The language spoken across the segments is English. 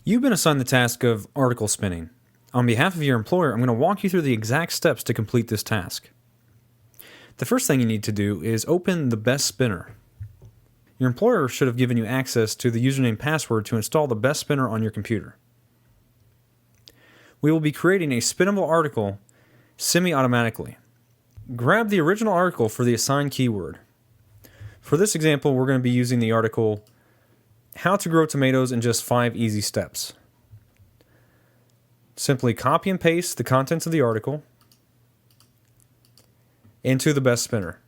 You've been assigned the task of article spinning. On behalf of your employer, I'm going to walk you through the exact steps to complete this task. The first thing you need to do is open the Best Spinner. Your employer should have given you access to the username and password to install the Best Spinner on your computer. We will be creating a spinnable article semi-automatically. Grab the original article for the assigned keyword. For this example, we're going to be using the article, How to Grow Tomatoes in Just 5 Easy Steps. Simply copy and paste the contents of the article into the Best Spinner.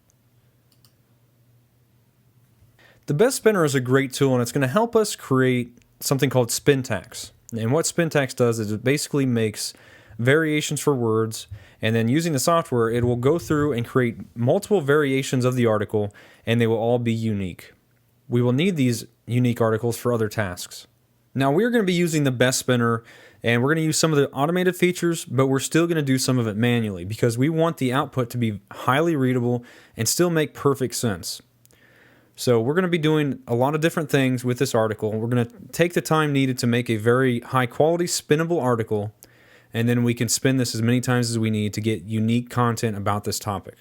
The Best Spinner is a great tool, and it's going to help us create something called syntax. And what syntax does is it basically makes variations for words, and then using the software, it will go through and create multiple variations of the article, and they will all be unique. We will need these unique articles for other tasks. Now, we're going to be using the Best Spinner, and we're going to use some of the automated features, but we're still going to do some of it manually because we want the output to be highly readable and still make perfect sense. So we're going to be doing a lot of different things with this article. We're going to take the time needed to make a very high quality spinnable article, and then we can spin this as many times as we need to get unique content about this topic.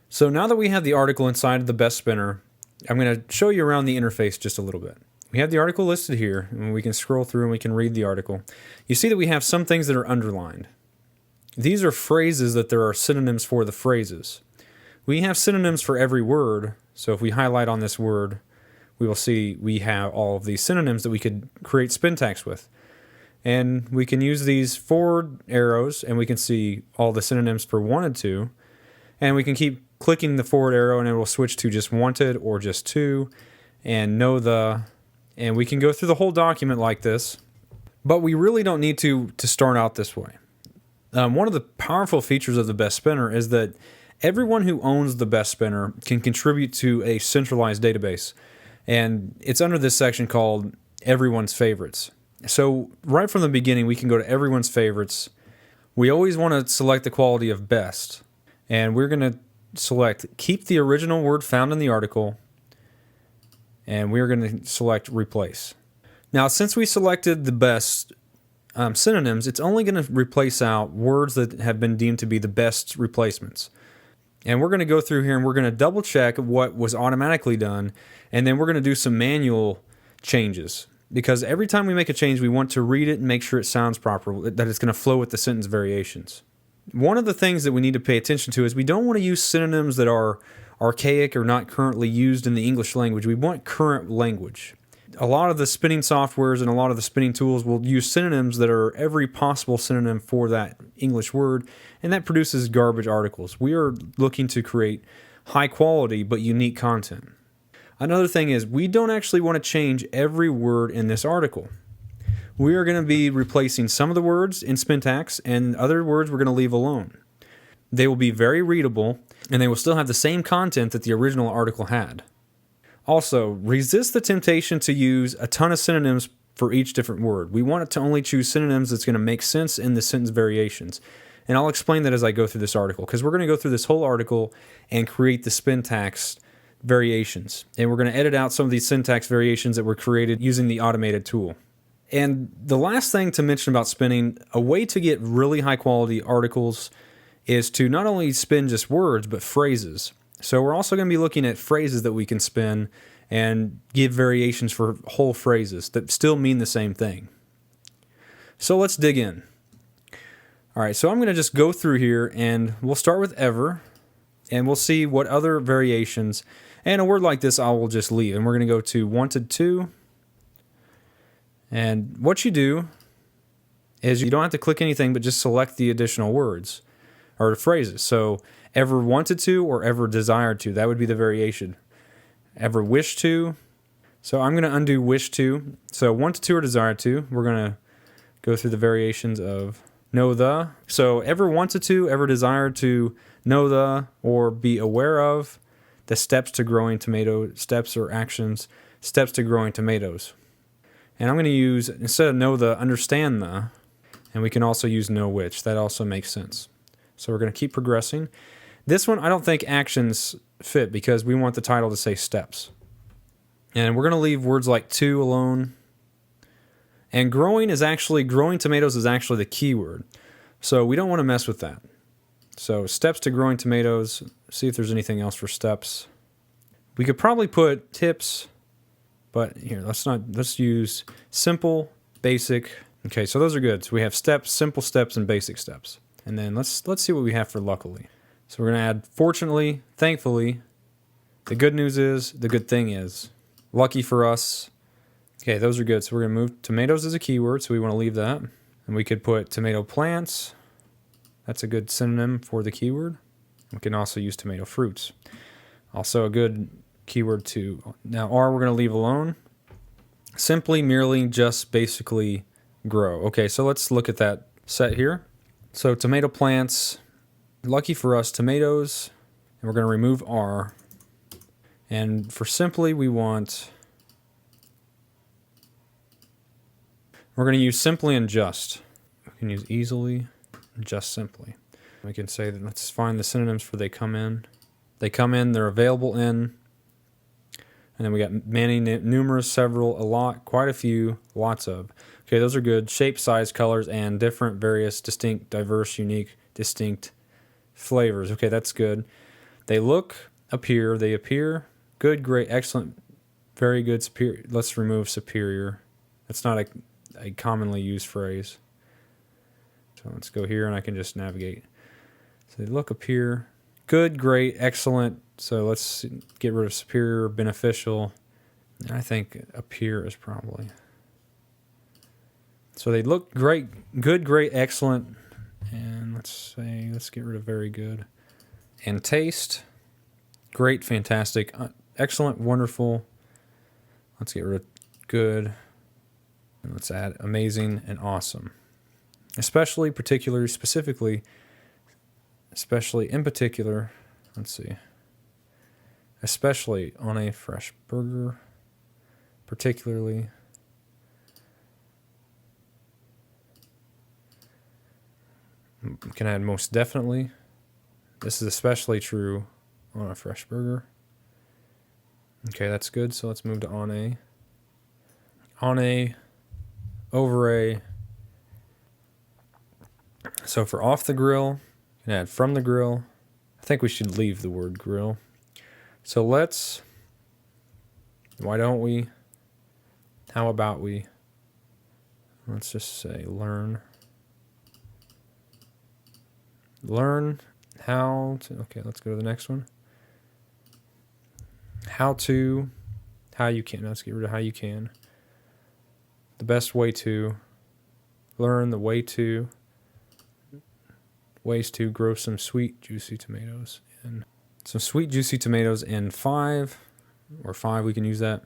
So now that we have the article inside of the Best Spinner, I'm going to show you around the interface just a little bit. We have the article listed here, and we can scroll through and we can read the article. You see that we have some things that are underlined. These are phrases that there are synonyms for the phrases. We have synonyms for every word, so if we highlight on this word, we will see we have all of these synonyms that we could create syntax with. And we can use these forward arrows, and we can see all the synonyms for wanted to, and we can keep clicking the forward arrow, and it will switch to just wanted or just to, and know the, and we can go through the whole document like this, but we really don't need to start out this way. One of the powerful features of the Best Spinner is that everyone who owns the Best Spinner can contribute to a centralized database, and it's under this section called Everyone's Favorites. So right from the beginning, we can go to Everyone's Favorites. We always want to select the quality of Best, and we're going to select Keep the Original Word Found in the Article, and we're going to select Replace. Now, since we selected the best synonyms, it's only going to replace out words that have been deemed to be the best replacements. And we're going to go through here and we're going to double check what was automatically done, and then we're going to do some manual changes. Because every time we make a change, we want to read it and make sure it sounds proper, that it's going to flow with the sentence variations. One of the things that we need to pay attention to is we don't want to use synonyms that are archaic or not currently used in the English language. We want current language. A lot of the spinning softwares and a lot of the spinning tools will use synonyms that are every possible synonym for that English word, and that produces garbage articles. We are looking to create high quality but unique content. Another thing is we don't actually want to change every word in this article. We are going to be replacing some of the words in syntax, and other words we're going to leave alone. They will be very readable, and they will still have the same content that the original article had. Also, resist the temptation to use a ton of synonyms for each different word. We want it to only choose synonyms that's going to make sense in the sentence variations. And I'll explain that as I go through this article, because we're going to go through this whole article and create the syntax variations. And we're going to edit out some of these syntax variations that were created using the automated tool. And the last thing to mention about spinning, a way to get really high quality articles is to not only spin just words, but phrases. So we're also going to be looking at phrases that we can spin and give variations for whole phrases that still mean the same thing. So let's dig in. All right, so I'm going to just go through here, and we'll start with ever, and we'll see what other variations, and a word like this I will just leave, and we're going to go to wanted to. And what you do is you don't have to click anything, but just select the additional words or phrases. So ever wanted to or ever desired to, that would be the variation. Ever wished to. So I'm going to undo wish to. So wanted to or desired to. We're going to go through the variations of know the. So ever wanted to, ever desired to, know the, or be aware of the steps to growing tomato, steps or actions, steps to growing tomatoes. And I'm going to use, instead of know the, understand the, and we can also use know which. That also makes sense. So we're going to keep progressing. This one, I don't think actions fit because we want the title to say steps. And we're going to leave words like to alone. And growing tomatoes is actually the keyword. So we don't want to mess with that. So steps to growing tomatoes, see if there's anything else for steps. We could probably put tips, but here, let's use simple, basic. Okay, so those are good. So we have steps, simple steps, and basic steps. And then let's see what we have for luckily. So we're gonna add fortunately, thankfully. The good news is, the good thing is. Lucky for us. Okay, those are good. So we're gonna move tomatoes as a keyword, so we wanna leave that. And we could put tomato plants. That's a good synonym for the keyword. We can also use tomato fruits. Also a good keyword too. Now R we're gonna leave alone. Simply, merely, just, basically, grow. Okay, so let's look at that set here. So tomato plants, lucky for us, tomatoes, and we're gonna remove R. And for simply, we're going to use simply and just. We can use easily and just simply. We can say that let's find the synonyms for they come in. They come in, they're available in. And then we got many, numerous, several, a lot, quite a few, lots of. Okay, those are good. Shape, size, colors, and different, various, distinct, diverse, unique, distinct flavors. Okay, that's good. They look, appear, they appear. Good, great, excellent, very good, superior. Let's remove superior. That's not a commonly used phrase. So let's go here and I can just navigate. So they look, appear, good, great, excellent. So let's get rid of superior, beneficial. And I think appear is probably. So they look great, good, great, excellent. And let's get rid of very good. And taste, great, fantastic, excellent, wonderful. Let's get rid of good. And let's add amazing and awesome. Especially, particularly, specifically, especially, in particular. Let's see. Especially on a fresh burger. Particularly. We can add most definitely. This is especially true on a fresh burger. Okay, that's good. So let's move to on a. On a. Over a. So for off the grill, you can add from the grill. I think we should leave the word grill. So let's. Why don't we? How about we? Let's just say learn. Learn how to. Okay, let's go to the next one. How to. How you can. Let's get rid of how you can. The best way to. Learn the way to. Ways to grow some sweet, juicy tomatoes. And some sweet, juicy tomatoes in 5. Or 5, we can use that.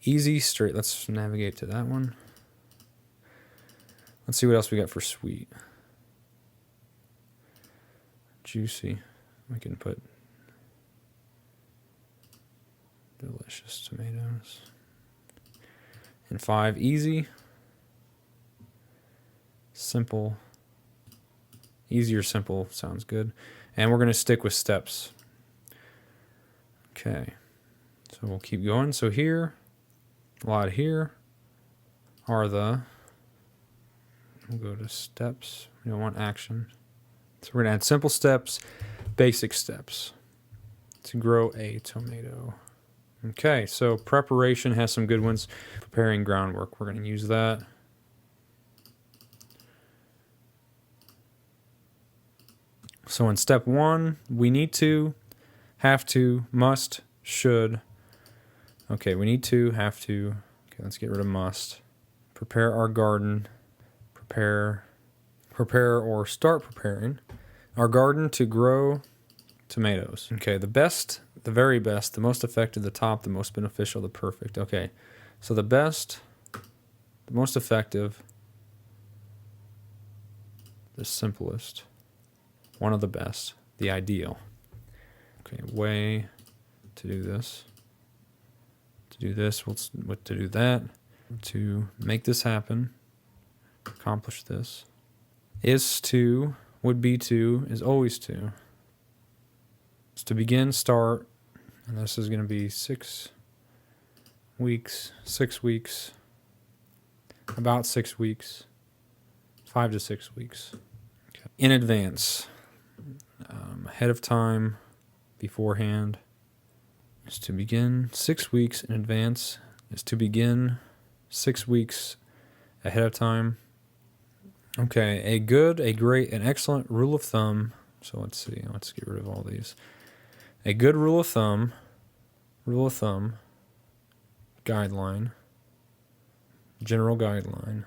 Easy, straight. Let's navigate to that one. Let's see what else we got for sweet. Juicy. We can put delicious tomatoes. And 5, easy. Simple. Easy or simple sounds good. And we're going to stick with steps. Okay. So we'll keep going. So here, a lot here are the, we'll go to steps. We don't want action. So we're going to add simple steps, basic steps to grow a tomato. Okay, so preparation has some good ones. Preparing groundwork, we're going to use that. So in step 1, we need to, have to, must, should. Okay, we need to, have to. Okay, let's get rid of must. Prepare our garden. Prepare or start preparing our garden to grow tomatoes. Okay, the best, the very best, the most effective, the top, the most beneficial, the perfect. Okay, so the best, the most effective, the simplest, one of the best, the ideal. Okay, way to do this. To do this, what to do that. To make this happen, accomplish this. Is to, would be to, is always to. It's to begin, start, and this is going to be 6 weeks, 6 weeks. About 6 weeks. 5 to 6 weeks. Okay. In advance. Ahead of time. Beforehand. Is to begin 6 weeks in advance. Is to begin 6 weeks ahead of time. Okay, a good, a great, an excellent rule of thumb. So let's see, let's get rid of all these. A good rule of thumb, guideline, general guideline,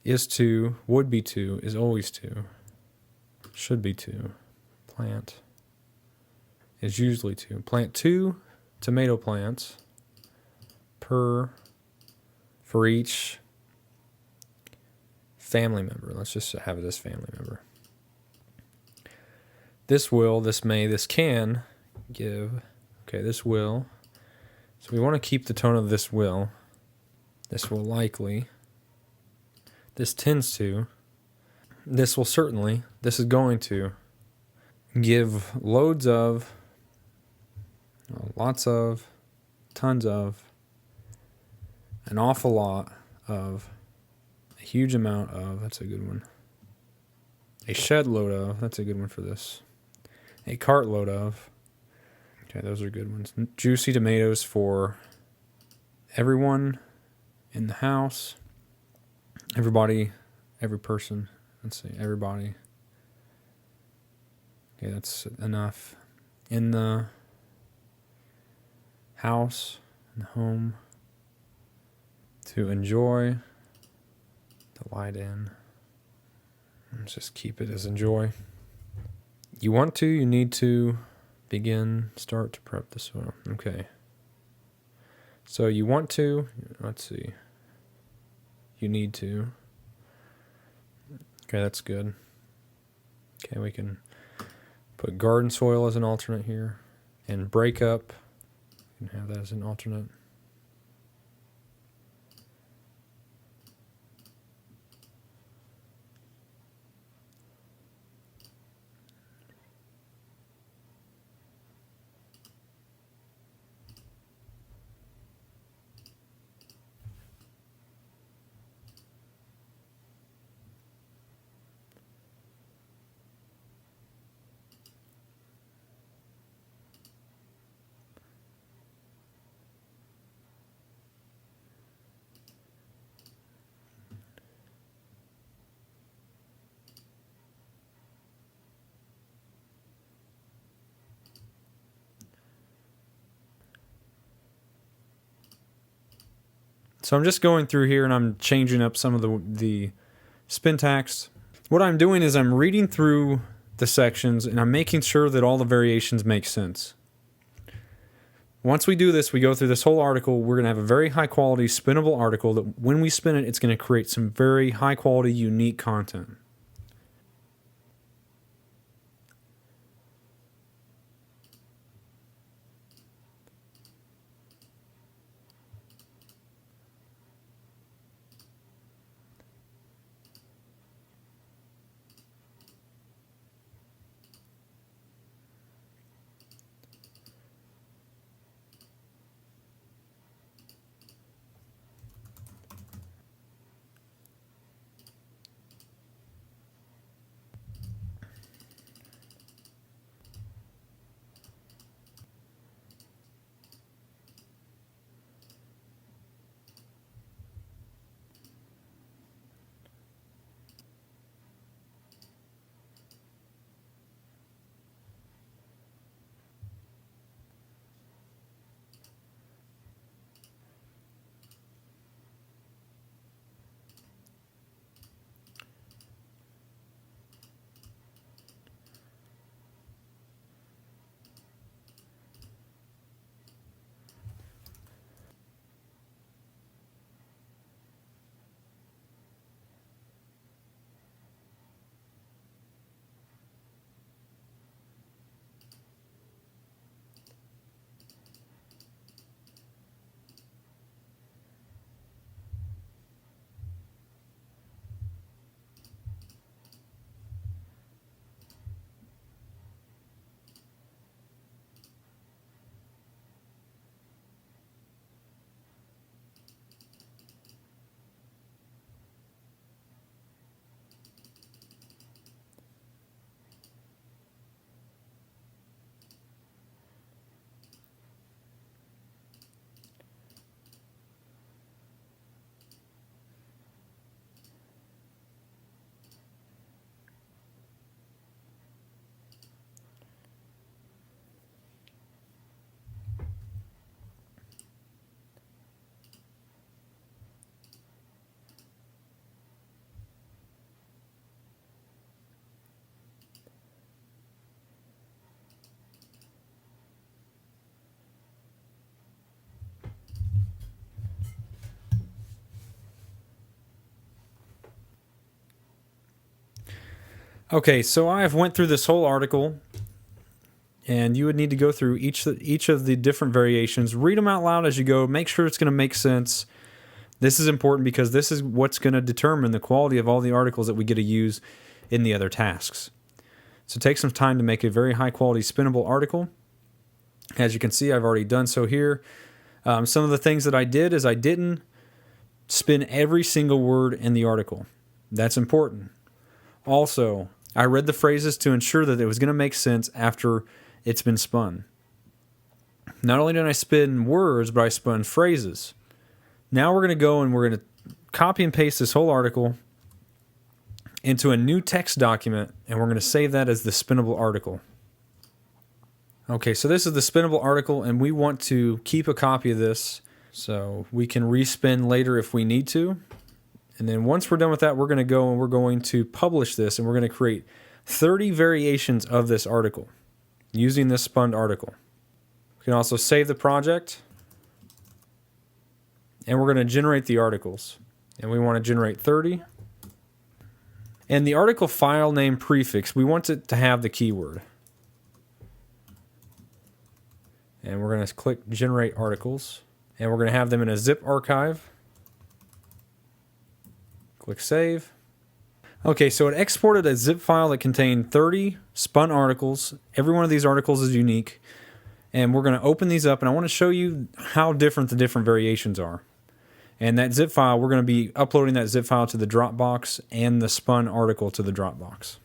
is to, would be to, is always to, should be to, plant, is usually to. Plant 2 tomato plants for each family member. Let's just have it as family member. This will, this may, this can give. Okay, this will. So we want to keep the tone of this will. This will likely. This tends to. This will certainly. This is going to give loads of, lots of, tons of, an awful lot of, a huge amount of, that's a good one. A shed load of, that's a good one for this. A cartload of, okay, those are good ones. Juicy tomatoes for everyone in the house. Everybody, every person. Let's see, everybody. Okay, that's enough. In the house, in the home, to enjoy, delight in. Let's just keep it as enjoy. You want to, you need to begin, start to prep the soil. Okay. So you want to, let's see. You need to. Okay, that's good. Okay, we can put garden soil as an alternate here. And break up, you can have that as an alternate. So I'm just going through here and I'm changing up some of the syntax. What I'm doing is I'm reading through the sections and I'm making sure that all the variations make sense. Once we do this, we go through this whole article. We're going to have a very high quality spinnable article that when we spin it, it's going to create some very high quality, unique content. Okay, so I've went through this whole article, and you would need to go through each of the different variations, read them out loud as you go, make sure it's going to make sense. This is important because this is what's going to determine the quality of all the articles that we get to use in the other tasks. So take some time to make a very high quality spinnable article. As you can see, I've already done so here. Some of the things that I did is I didn't spin every single word in the article. That's important. Also, I read the phrases to ensure that it was going to make sense after it's been spun. Not only did I spin words, but I spun phrases. Now we're going to go and we're going to copy and paste this whole article into a new text document, and we're going to save that as the spinnable article. Okay, so this is the spinnable article, and we want to keep a copy of this so we can respin later if we need to. And then once we're done with that, we're going to go and we're going to publish this, and we're going to create 30 variations of this article using this spun article. We can also save the project, and we're going to generate the articles. And we want to generate 30. And the article file name prefix, we want it to have the keyword. And we're going to click Generate Articles. And we're going to have them in a zip archive. Click Save. Okay, so it exported a zip file that contained 30 spun articles. Every one of these articles is unique. And we're going to open these up, and I want to show you how different the different variations are. And that zip file, we're going to be uploading that zip file to the Dropbox and the spun article to the Dropbox.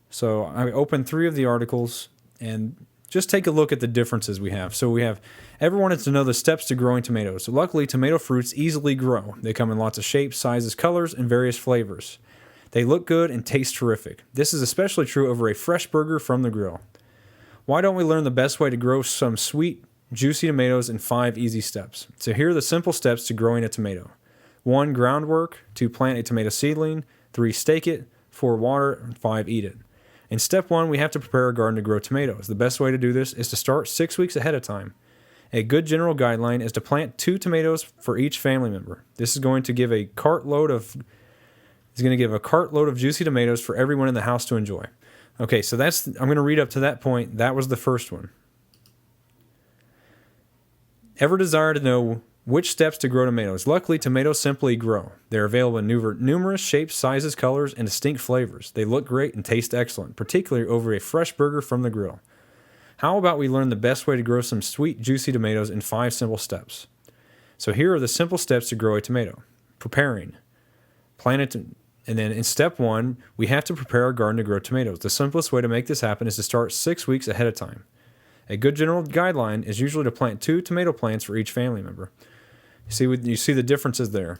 So I opened 3 of the articles, and just take a look at the differences we have. So we have, everyone wants to know the steps to growing tomatoes. So luckily, tomato fruits easily grow. They come in lots of shapes, sizes, colors, and various flavors. They look good and taste terrific. This is especially true over a fresh burger from the grill. Why don't we learn the best way to grow some sweet, juicy tomatoes in 5 easy steps? So here are the simple steps to growing a tomato. 1. Groundwork. 2. Plant a tomato seedling. 3. Stake it. 4. Water. And 5. Eat it. In step 1, we have to prepare a garden to grow tomatoes. The best way to do this is to start 6 weeks ahead of time. A good general guideline is to plant 2 tomatoes for each family member. This is going to give a cartload of juicy tomatoes for everyone in the house to enjoy. Okay, so I'm going to read up to that point. That was the first one. Ever desire to know which steps to grow tomatoes? Luckily, tomatoes simply grow. They're available in numerous shapes, sizes, colors, and distinct flavors. They look great and taste excellent, particularly over a fresh burger from the grill. How about we learn the best way to grow some sweet, juicy tomatoes in 5 simple steps? So here are the simple steps to grow a tomato. Preparing. And then in step 1, we have to prepare our garden to grow tomatoes. The simplest way to make this happen is to start 6 weeks ahead of time. A good general guideline is usually to plant 2 tomato plants for each family member. You see the differences there.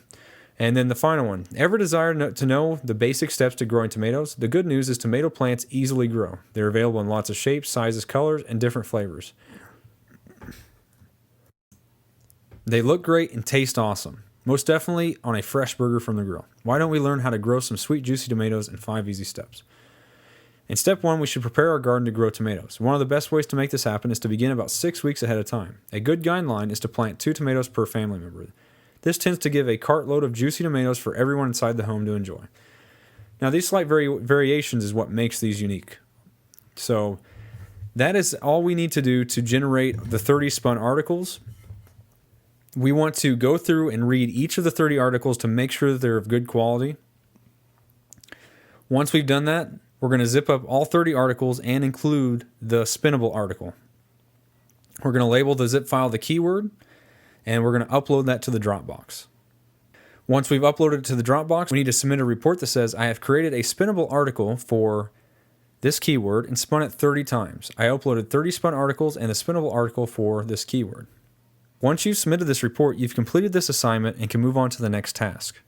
And then the final one. Ever desire to know the basic steps to growing tomatoes? The good news is tomato plants easily grow. They're available in lots of shapes, sizes, colors, and different flavors. They look great and taste awesome. Most definitely on a fresh burger from the grill. Why don't we learn how to grow some sweet, juicy tomatoes in 5 easy steps? In step 1, we should prepare our garden to grow tomatoes. One of the best ways to make this happen is to begin about 6 weeks ahead of time. A good guideline is to plant 2 tomatoes per family member. This tends to give a cartload of juicy tomatoes for everyone inside the home to enjoy. Now, these slight variations is what makes these unique. So that is all we need to do to generate the 30 spun articles. We want to go through and read each of the 30 articles to make sure that they're of good quality. Once we've done that, we're going to zip up all 30 articles and include the spinnable article. We're going to label the zip file the keyword, and we're going to upload that to the Dropbox. Once we've uploaded it to the Dropbox, we need to submit a report that says, I have created a spinnable article for this keyword and spun it 30 times. I uploaded 30 spun articles and the spinnable article for this keyword. Once you've submitted this report, you've completed this assignment and can move on to the next task.